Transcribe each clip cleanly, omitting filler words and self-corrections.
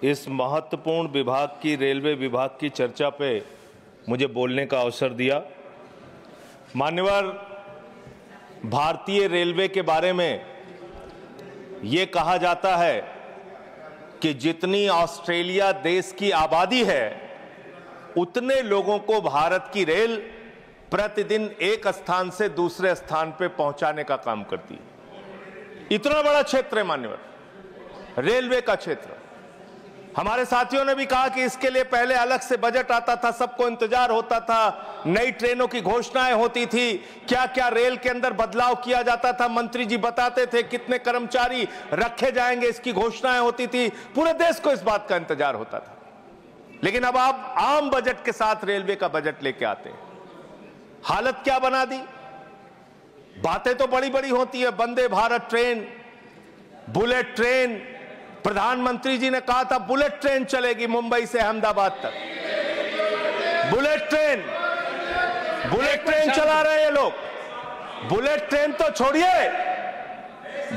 इस महत्वपूर्ण विभाग की, रेलवे विभाग की चर्चा पे मुझे बोलने का अवसर दिया। मान्यवर, भारतीय रेलवे के बारे में ये कहा जाता है कि जितनी ऑस्ट्रेलिया देश की आबादी है उतने लोगों को भारत की रेल प्रतिदिन एक स्थान से दूसरे स्थान पे पहुंचाने का काम करती है। इतना बड़ा क्षेत्र है मान्यवर, रेलवे का क्षेत्र। हमारे साथियों ने भी कहा कि इसके लिए पहले अलग से बजट आता था, सबको इंतजार होता था, नई ट्रेनों की घोषणाएं होती थी, क्या क्या रेल के अंदर बदलाव किया जाता था, मंत्री जी बताते थे कितने कर्मचारी रखे जाएंगे, इसकी घोषणाएं होती थी, पूरे देश को इस बात का इंतजार होता था। लेकिन अब आप आम बजट के साथ रेलवे का बजट लेके आते हैं, हालत क्या बना दी। बातें तो बड़ी बड़ी होती है, Vande Bharat train, bullet train, प्रधानमंत्री जी ने कहा था बुलेट ट्रेन चलेगी मुंबई से अहमदाबाद तक। बुलेट ट्रेन चला रहे हैं ये लोग। बुलेट ट्रेन तो छोड़िए,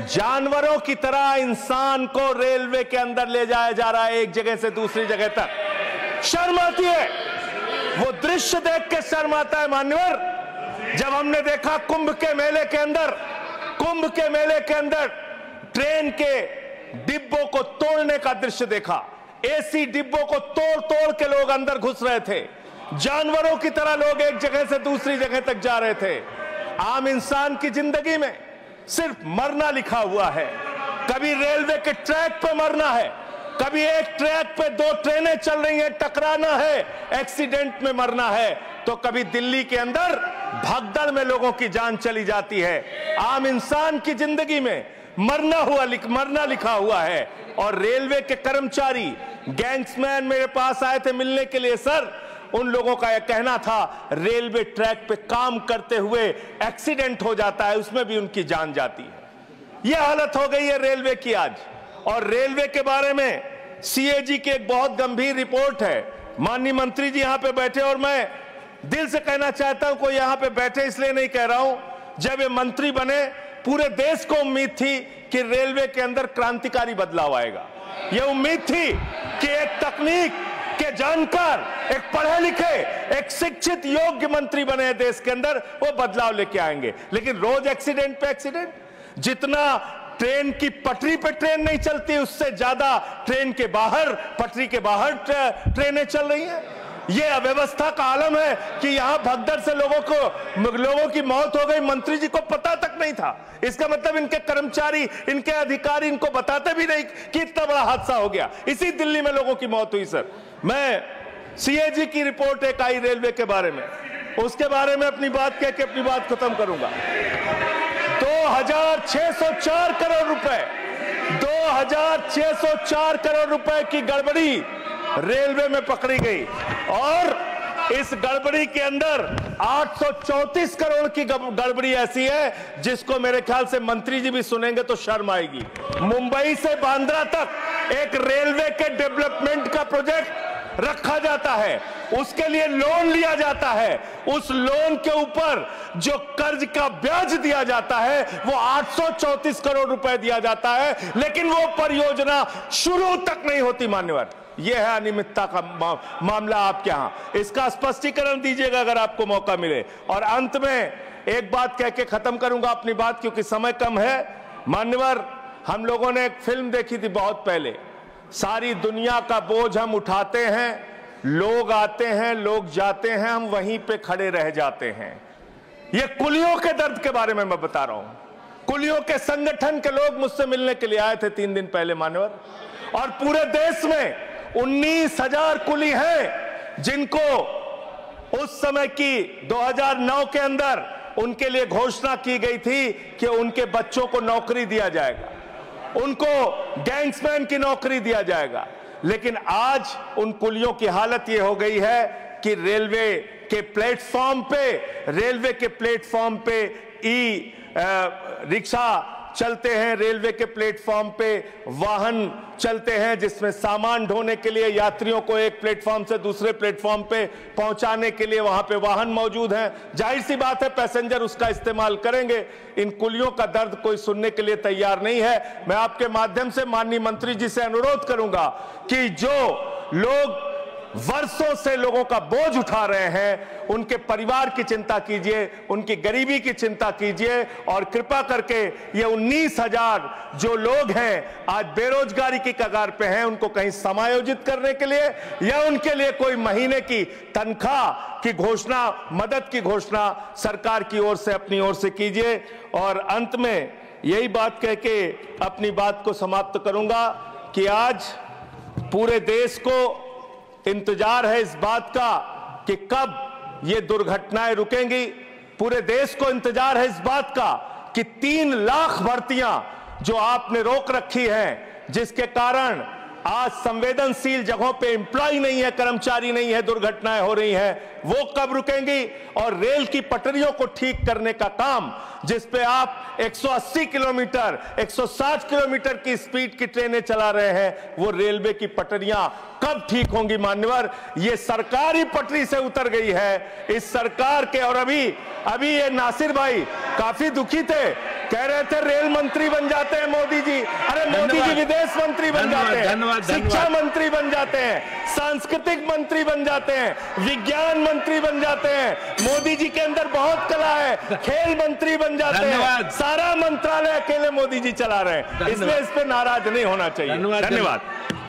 जानवरों की तरह इंसान को रेलवे के अंदर ले जाया जा रहा है एक जगह से दूसरी जगह तक। शर्म आती है, वो दृश्य देख के शर्म आता है मान्यवर। जब हमने देखा कुंभ के मेले के अंदर ट्रेन के डिब्बों को तोड़ने का दृश्य देखा, एसी डिब्बों को तोड़ तोड़ के लोग अंदर घुस रहे थे, जानवरों की तरह लोग एक जगह से दूसरी जगह तक जा रहे थे। आम इंसान की जिंदगी में सिर्फ मरना लिखा हुआ है। कभी रेलवे के ट्रैक पे मरना है, कभी एक ट्रैक पे दो ट्रेनें चल रही हैं, टकराना है, एक्सीडेंट में मरना है, तो कभी दिल्ली के अंदर भगदड़ में लोगों की जान चली जाती है। आम इंसान की जिंदगी में मरना लिखा हुआ है। और रेलवे के कर्मचारी, गैंग्समैन मेरे पास आए थे मिलने के लिए। सर, उन लोगों का यह कहना था रेलवे ट्रैक पे काम करते हुए एक्सीडेंट हो जाता है, उसमें भी उनकी जान जाती है। यह हालत हो गई है रेलवे की आज। और रेलवे के बारे में सीएजी की एक बहुत गंभीर रिपोर्ट है। माननीय मंत्री जी यहां पे बैठे, और मैं दिल से कहना चाहता हूं, कोई यहां पे बैठे इसलिए नहीं कह रहा हूं, जब ये मंत्री बने पूरे देश को उम्मीद थी कि रेलवे के अंदर क्रांतिकारी बदलाव आएगा। यह उम्मीद थी कि एक तकनीक के जानकार, एक पढ़े लिखे, एक शिक्षित योग्य मंत्री बने देश के अंदर, वो बदलाव लेके आएंगे। लेकिन रोज एक्सीडेंट पे एक्सीडेंट। जितना ट्रेन की पटरी पे ट्रेन नहीं चलती, उससे ज्यादा ट्रेन के बाहर, पटरी के बाहर ट्रेनें चल रही हैं। यह अव्यवस्था का आलम है कि यहां भगदड़ से लोगों की मौत हो गई, मंत्री जी को पता तक नहीं था। इसका मतलब इनके कर्मचारी, इनके अधिकारी इनको बताते भी नहीं कि इतना बड़ा हादसा हो गया। इसी दिल्ली में लोगों की मौत हुई। सर, मैं सीएजी की रिपोर्ट एक आई रेलवे के बारे में, उसके बारे में अपनी बात कह के अपनी बात खत्म करूंगा। 2604 करोड़ रुपए, 2604 करोड़ रुपए की गड़बड़ी रेलवे में पकड़ी गई। और इस गड़बड़ी के अंदर 834 करोड़ की गड़बड़ी ऐसी है जिसको मेरे ख्याल से मंत्री जी भी सुनेंगे तो शर्म आएगी। मुंबई से बांद्रा तक एक रेलवे के डेवलपमेंट का प्रोजेक्ट रखा जाता है, उसके लिए लोन लिया जाता है, उस लोन के ऊपर जो कर्ज का ब्याज दिया जाता है वो 834 करोड़ रुपए दिया जाता है, लेकिन वो परियोजना शुरू तक नहीं होती। मान्यवर, यह है अनियमितता का मामला आपके यहां। इसका स्पष्टीकरण दीजिएगा अगर आपको मौका मिले। और अंत में एक बात कह के खत्म करूंगा अपनी बात, क्योंकि समय कम है। मान्यवर, हम लोगों ने एक फिल्म देखी थी बहुत पहले, सारी दुनिया का बोझ हम उठाते हैं, लोग आते हैं, लोग जाते हैं, हम वहीं पे खड़े रह जाते हैं। ये कुलियों के दर्द के बारे में मैं बता रहा हूं। कुलियों के संगठन के लोग मुझसे मिलने के लिए आए थे 3 दिन पहले मान्यवर, और पूरे देश में 19,000 कुली हैं जिनको उस समय की 2009 के अंदर उनके लिए घोषणा की गई थी कि उनके बच्चों को नौकरी दिया जाएगा, उनको गैंग्समैन की नौकरी दिया जाएगा। लेकिन आज उन कुलियों की हालत यह हो गई है कि रेलवे के प्लेटफॉर्म पे ई रिक्शा चलते हैं, रेलवे के प्लेटफॉर्म पे वाहन चलते हैं जिसमें सामान ढोने के लिए यात्रियों को एक प्लेटफॉर्म से दूसरे प्लेटफॉर्म पे पहुंचाने के लिए वहां पे वाहन मौजूद हैं। जाहिर सी बात है पैसेंजर उसका इस्तेमाल करेंगे। इन कुलियों का दर्द कोई सुनने के लिए तैयार नहीं है। मैं आपके माध्यम से माननीय मंत्री जी से अनुरोध करूंगा कि जो लोग वर्षों से लोगों का बोझ उठा रहे हैं, उनके परिवार की चिंता कीजिए, उनकी गरीबी की चिंता कीजिए और कृपा करके ये 19,000 जो लोग हैं आज बेरोजगारी की कगार पे हैं, उनको कहीं समायोजित करने के लिए या उनके लिए कोई महीने की तनख्वाह की घोषणा, मदद की घोषणा सरकार की ओर से अपनी ओर से कीजिए। और अंत में यही बात कह के अपनी बात को समाप्त करूंगा कि आज पूरे देश को इंतजार है इस बात का कि कब ये दुर्घटनाएं रुकेंगी। पूरे देश को इंतजार है इस बात का कि 3 लाख भर्तियां जो आपने रोक रखी हैं, जिसके कारण आज संवेदनशील जगहों पे एम्प्लॉय नहीं है, कर्मचारी नहीं है, दुर्घटनाएं हो रही हैं, वो कब रुकेंगी। और रेल की पटरियों को ठीक करने का काम जिस पे आप 180 किलोमीटर 160 किलोमीटर की स्पीड की ट्रेनें चला रहे हैं, वो रेलवे की पटरियां कब ठीक होंगी मान्यवर। ये सरकार ही पटरी से उतर गई है इस सरकार के। और अभी ये नासिर भाई काफी दुखी थे, कह रहे थे रेल मंत्री बन जाते हैं मोदी जी। अरे मोदी जी विदेश मंत्री बन जाते हैं, शिक्षा मंत्री बन जाते हैं, सांस्कृतिक मंत्री बन जाते हैं, विज्ञान मंत्री बन जाते हैं। मोदी जी के अंदर बहुत कला है, खेल मंत्री बन जाते हैं। सारा मंत्रालय अकेले मोदी जी चला रहे हैं, इसलिए इस पे नाराज नहीं होना चाहिए। धन्यवाद।